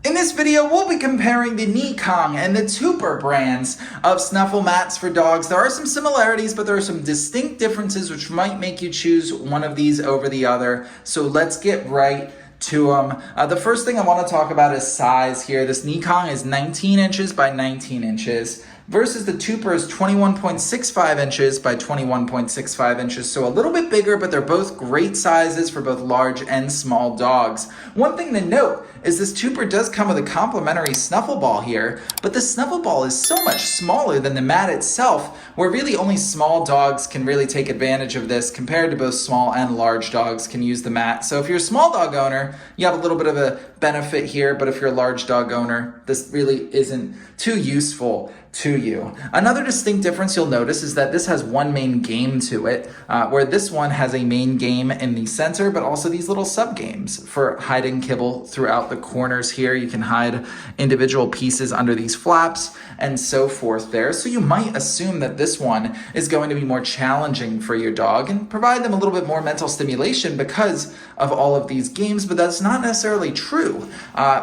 In this video, we'll be comparing the NEECONG and the TWOPER brands of Snuffle mats for dogs. There are some similarities, but there are some distinct differences which might make you choose one of these over the other. So let's get right to them. The first thing I want to talk about is size here. This NEECONG is 19 inches by 19 inches. Versus the TWOPER is 21.65 inches by 21.65 inches. So a little bit bigger, but they're both great sizes for both large and small dogs. One thing to note is this TWOPER does come with a complimentary Snuffle ball here, but the Snuffle ball is so much smaller than the mat itself, where really only small dogs can really take advantage of this compared to both small and large dogs can use the mat. So if you're a small dog owner, you have a little bit of a benefit here, but if you're a large dog owner, this really isn't too useful to you. Another distinct difference you'll notice is that this has one main game to it, where this one has a main game in the center, but also these little sub games for hiding kibble throughout the corners here. You can hide individual pieces under these flaps and so forth there. So you might assume that this one is going to be more challenging for your dog and provide them a little bit more mental stimulation because of all of these games, but that's not necessarily true.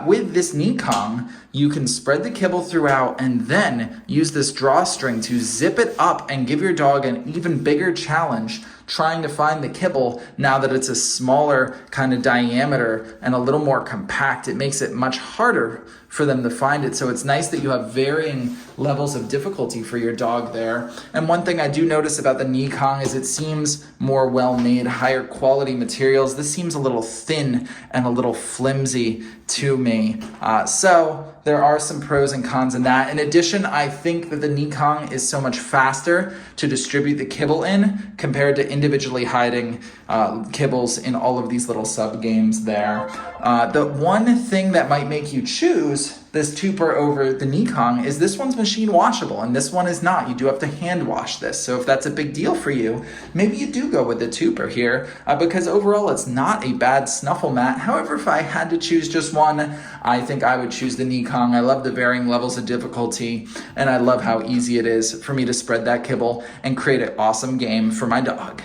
With this NEECONG, you can spread the kibble throughout and then use this drawstring to zip it up and give your dog an even bigger challenge trying to find the kibble now that it's a smaller kind of diameter and a little more compact. It makes it much harder for them to find it. So it's nice that you have varying levels of difficulty for your dog there. And one thing I do notice about the NEECONG is it seems more well-made, higher quality materials. This seems a little thin and a little flimsy to me. So there are some pros and cons in that. In addition, I think that the NEECONG is so much faster to distribute the kibble in compared to individually hiding kibbles in all of these little sub games there. The one thing that might make you choose this TWOPER over the NEECONG is this one's machine washable and this one is not. You do have to hand wash this. So if that's a big deal for you, maybe you do go with the TWOPER here because overall it's not a bad Snuffle mat. However, if I had to choose just one, I think I would choose the NEECONG. I love the varying levels of difficulty and I love how easy it is for me to spread that kibble and create an awesome game for my dog.